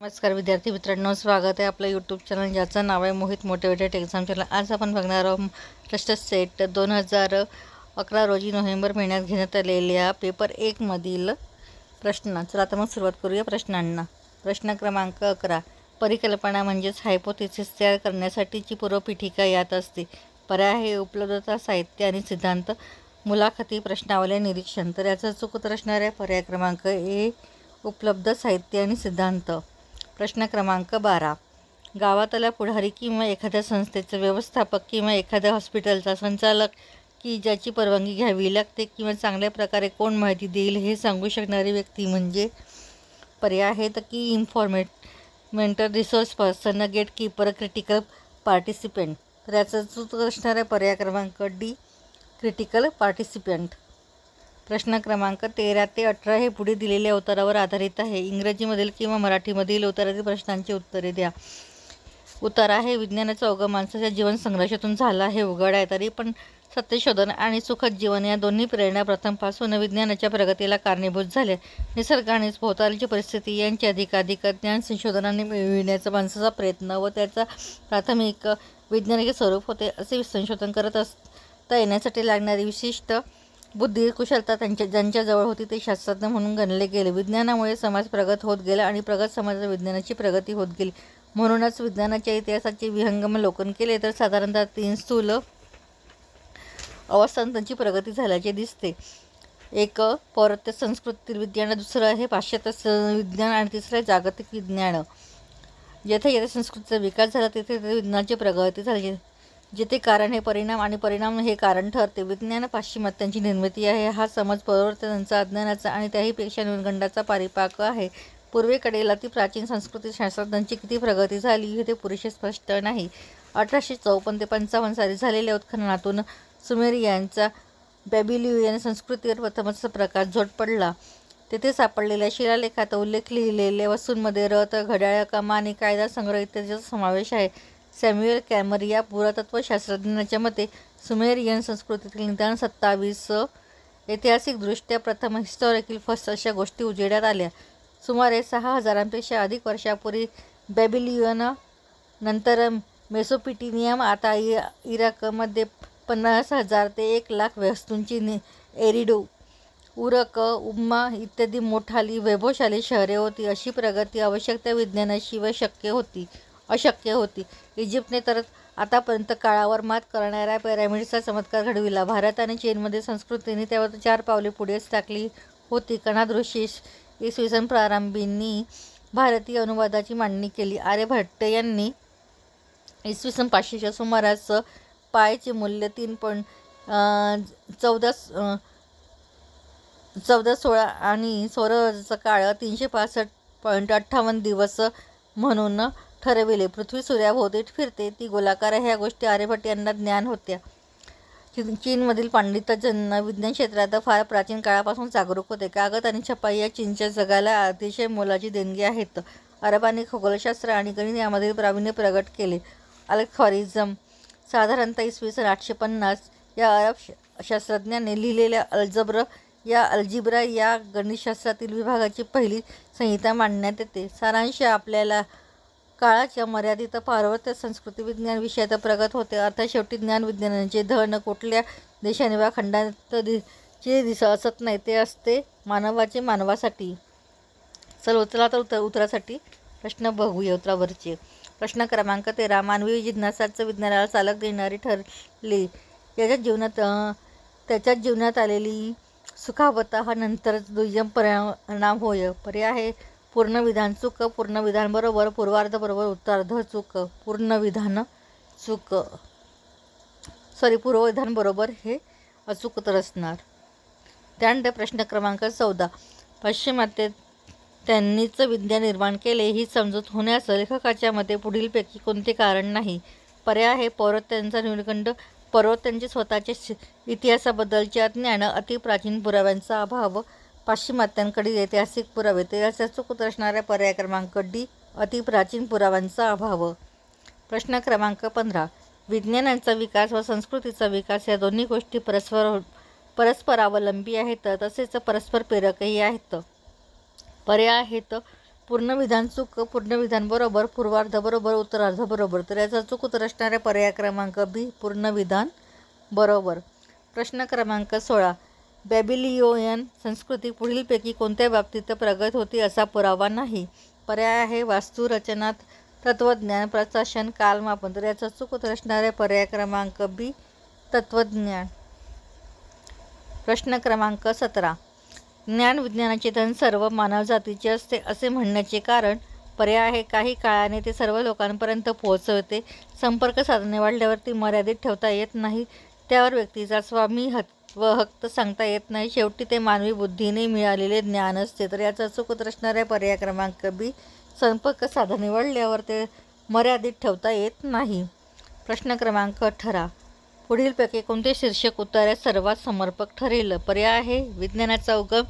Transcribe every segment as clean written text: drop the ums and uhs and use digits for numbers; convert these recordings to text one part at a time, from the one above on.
नमस्कार विद्यार्थी मित्रांनो, स्वागत आहे आपलं यूट्यूब चॅनल ज्याचं नाव आहे मोहित मोटिवेटेड एक्झाम चॅनल। आज आपण बघणार आहोत टेस्ट सेट 2011 रोजी नोव्हेंबर महिन्यात घेण्यात आलेल्या पेपर 1 मधील प्रश्न। चला आता मग सुरुवात करूया प्रश्नांना। प्रश्न क्रमांक 11, परिकल्पना म्हणजेच हायपोथेसिस तयार करण्यासाठीची पूर्वपीठिका यात असते। पर्याय आहे उपलब्धता, साहित्य आणि सिद्धांत, मुलाखती, प्रश्नावली, निरीक्षण। तर याचा चूक उत्तर असणार आहे पर्याय क्रमांक ए, उपलब्ध साहित्य आणि सिद्धांत। प्रश्न क्रमांक 12, गावातला पुढारी किंवा एखाद्या संस्थेचा व्यवस्थापक किंवा एखाद्या हॉस्पिटलचा संचालक की ज्याची परवानगी घ्यावी लागते किंवा चांगल्या प्रकारे कोण माहिती देईल हे सांगू शकणारी व्यक्ती म्हणजे पर्याय आहेत की informant, resource person, gate keeper, critical participant. तर याचा चूक असणार आहे पर्याय क्रमांक डी, क्रिटिकल पार्टिसिपेंट। प्रश्न क्रमांक 13 ते 18 हे पुढे दिलेल्या उत्तरावर आधारित आहे। इंग्रजीमधील किंवा मराठीमधील उत्तरातील प्रश्नांची उत्तरे द्या। उत्तर आहे विज्ञानाचा उगम माणसाच्या जीवन संघर्षातून झाला हे उघड आहे, तरी पण सत्यशोधन आणि सुखद जीवन या दोन्ही प्रेरणा प्रथमपासून विज्ञानाच्या प्रगतीला कारणीभूत झाल्या। निसर्ग आणि भोवतालची परिस्थिती यांचे अधिकाधिक ज्ञान संशोधनाने मिळविण्याचा माणसाचा प्रयत्न व त्याचा प्राथमिक वैज्ञानिक स्वरूप होते। असे संशोधन करत असता येण्यासाठी लागणारी विशिष्ट बुद्धी कुशलता ज्यांच्याजवळ होती ते शास्त्रज्ञ म्हणून गणले गेले। विज्ञानामुळे समाज प्रगत होत गेला आणि प्रगत समाजात विज्ञानाची प्रगती होत गेली। म्हणूनच विज्ञानाच्या इतिहासाचे विहंगमावलोकन केले तर साधारणतः 3 स्थूल अवस्थांची प्रगती झाल्याचे दिसते। एक पौर्वात्य संस्कृतीतील विज्ञान, दुसरं आहे पाश्चात्य विज्ञान आणि तिसरं आहे जागतिक विज्ञान। जेथे जेथे संस्कृतीचा विकास झाला तेथे तेथे विज्ञानाची प्रगती झाली। जेथे कारण हे परिणाम आणि परिणाम हे कारण ठरते। विज्ञान पाश्चिमात्यांची निर्मिती आहे हा समज पौर्वात्यांचा अज्ञानाचा आणि त्याहीपेक्षा न्यूनगंडाचा परिपाक आहे। पूर्वेकडील अतिप्राचीन संस्कृती शास्त्रज्ञांची किती प्रगती झाली हे ते पुरेसे स्पष्ट नाही। 1854 ते 55 साली झालेल्या उत्खननातून सुमेरियांचा बॅबिलोनियन संस्कृतीवर प्रथमच प्रकाशझोत पडला। तेथे सापडलेल्या शिलालेखात उल्लेख लिहिलेल्या वस्तूंमध्ये रथ, घड्याळ, कमानी, कायदा संग्रह इत्यादीचा समावेश आहे। सॅम्युएल क्रॅमर या पुरातत्वशास्त्रज्ञाच्या मते सुमेरियन संस्कृतीतील निदान 27 ऐतिहासिकदृष्ट्या प्रथम हिस्टॉरिकल फर्स्ट अशा गोष्टी उजेडात आल्या। सुमारे 6000पेक्षा अधिक वर्षापूर्वी बॅबिलोनियन, नंतर मेसोपोटेमिया, आता इराकमध्ये 50,000 ते 1,00,000 वस्तूंची एरिडो, उरक, उम्मा इत्यादी मोठाली वैभवशाली शहरे होती। अशी प्रगती आवश्यकता विज्ञानाशिवाय अशक्य होती। इजिप्तने तर आतापर्यंत काळावर मात करणाऱ्या पिरॅमिडचा चमत्कार घडविला। भारत आणि चीनमध्ये संस्कृतीने त्यावर 4 पावले पुढेच टाकली होती। कणाद ऋषी इसवी सन प्रारंभींनी भारतीय अनुवादाची मांडणी केली। आर्यभट्ट यांनी इसवी सन 500च्या सुमारास पायचे मूल्य 3.1416 आणि सौरचा काळ 365.58 दिवस म्हणून ठरविले। पृथ्वी सूर्याभोवती फिरते, ती गोलाकार ह्या गोष्टी आर्यभट्ट यांना ज्ञान होत्या। चीनमधील पंडितजन विज्ञान क्षेत्रात फार प्राचीन काळापासून जागरूक होते। कागद आणि छपाई या चीनच्या जगाला अतिशय मोलाची देणगी आहेत। अरबांनी खगोलशास्त्र आणि गणित यामधील प्रावीण्य प्रगट केले। अल-ख्वारिझम साधारणतः इसवी सन 850 या अरब शास्त्रज्ञाने लिहिलेल्या अल्जिब्रा या गणितशास्त्रातील विभागाची पहिली संहिता मांडण्यात येते। सारांश आपल्याला काळाच्या मर्यादित पाश्चात्य संस्कृती विज्ञान विषयात प्रगत होते। अर्थात शेवटी ज्ञान विज्ञानाचे धन कुठल्या देशाने वा खंडात चे असत नाही, ते असते मानवाचे मानवासाठी। चला तर उत्तरासाठी प्रश्न बघूया उत्तरावरचे। प्रश्न क्रमांक 13, मानवी जिज्ञासाच विज्ञानाला चालक देणारी ठरली। त्याच्या जीवनात आलेली सुखावता हा नंतर दुय्यम परिणाम होय। पर्याय आहे पूर्ण विधान चूक, पूर्ण विधान बरोबर, पूर्वार्ध बरोबर, उत्तरार्ध चूक। पूर्ण विधान बरोबर हे अचूक उत्तर असणार। त्यानंतर प्रश्न क्रमांक 14, पाश्चिमात्य त्यांनीच विज्ञान निर्माण केले ही समजूत होण्यास लेखकाच्या मते पुढीलपैकी कोणते कारण नाही। पर्याय आहे पौर्वात्यांचा न्यूनगंड, पौर्वात्यांचे स्वतःच्या इतिहासाबद्दलचे अज्ञान, अतिप्राचीन पुराव्यांचा अभाव, पाश्चिमात्यांकडील ऐतिहासिक पुरावे। त्याचा चूक उत्तर असणाऱ्या पर्याय क्रमांक डी, अतिप्राचीन पुराव्यांचा अभाव। प्रश्न क्रमांक 15, विज्ञानाचा विकास व संस्कृतीचा विकास या दोन्ही गोष्टी परस्परावलंबी आहेत, तसेच परस्पर प्रेरकही आहेत। पर्याय आहेत पूर्ण विधान चूक, पूर्ण विधान बरोबर, पूर्वार्ध बरोबर, उत्तरार्ध बरोबर. तर याचा चूक उत्तर असणारे पर्याय क्रमांक बी, पूर्ण विधान बरोबर. प्रश्न क्रमांक 16. बॅबिलियन संस्कृती पुढीलपैकी कोणत्या बाबतीत प्रगत होती असा पुरावा नाही. पर्याय आहे वास्तू, रचना, तत्त्वज्ञान, प्रशासन, कालमापन. तर याचा चूक उत्तर असणारे पर्याय क्रमांक बी, तत्त्वज्ञान. प्रश्न क्रमांक 17. ज्ञान विज्ञानाचे धन सर्व मानवजातीचे असते असे म्हणण्याचे कारण. पर्याय आहे काही काळाने ते सर्व लोकांपर्यंत पोहोचवते. संपर्क साधने वाढल्यावर ती मर्यादित ठेवता येत नाही. त्यावर व्यक्तीचा स्वामी व हक्क सांगता येत नाही. शेवटी ते मानवी बुद्धीने मिळालेले ज्ञान असते. तर याचा चूक उत्तर असणारे पर्याय क्रमांक बी, संपर्क साधने वाढल्यावर ते मर्यादित ठेवता येत नाही. प्रश्न क्रमांक 18. पुढीलपैकी कोणते शीर्षक उत्तरात सर्वात समर्पक ठरेल. पर्याय आहे विज्ञानाचा उगम,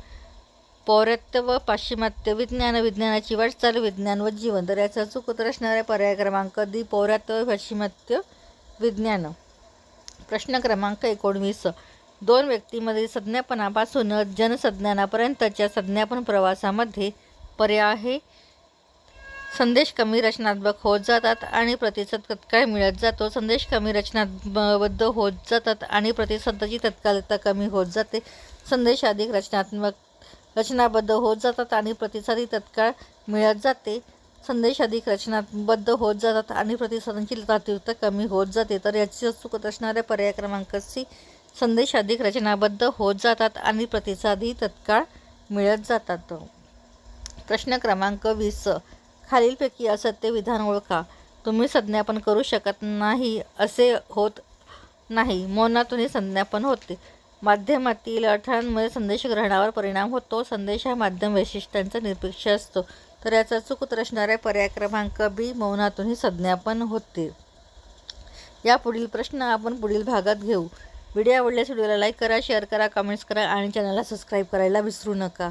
पौर्वात्य व पाश्चिमात्य विज्ञान, विज्ञानाची वाटचाल, विज्ञान व जीवन. तर याचा चूक उत्तर असणारे पर्याय क्रमांक डी, पौर्वात्य व पाश्चिमात्य विज्ञान. प्रश्न क्रमांक 19. दोन व्यक्तींमधील संज्ञापनापासून जनसंज्ञानापर्यंतच्या संज्ञापन प्रवासामध्ये. पर्याय आहे संदेश कमी रचनात्मक होत जातात आणि प्रतिसाद तत्काळ मिळत जातो. संदेश कमी रचनाबद्ध होत जातात आणि प्रतिसादाची तत्कालता कमी होत जाते. संदेश अधिक रचनाबद्ध होत जातात आणि प्रतिसादी तत्काळ मिळत जाते. संदेश अधिक रचनाबद्ध होत जातात आणि प्रतिसादांची तात्विकता कमी होत जाते. तर याची चूक असणारे पर्याय क्रमांक सी, संदेश अधिक रचनाबद्ध होत जातात आणि प्रतिसादी तत्काळ मिळत जातात. प्रश्न क्रमांक 20. खालीलपैकी असत्य विधान ओळखा. तुम्ही संज्ञापन करू शकत नाही असे होत नाही, मौनातूनही संज्ञापन होते. माध्यमातील अडथळ्यांमुळे संदेश ग्रहणावर परिणाम होतो. संदेश हा माध्यम वैशिष्ट्यांचा निरपेक्ष असतो. तर याचा चूक उत्तर असणारे पर्याय क्रमांक बी, मौनातूनही संज्ञापन होते. या पुढील प्रश्न आपण पुढील भागात घेऊ. व्हिडिओ आवडल्यास व्हिडिओला लाईक करा, शेअर करा, कमेंट्स करा आणि चॅनलला सबस्क्राईब करायला विसरू नका.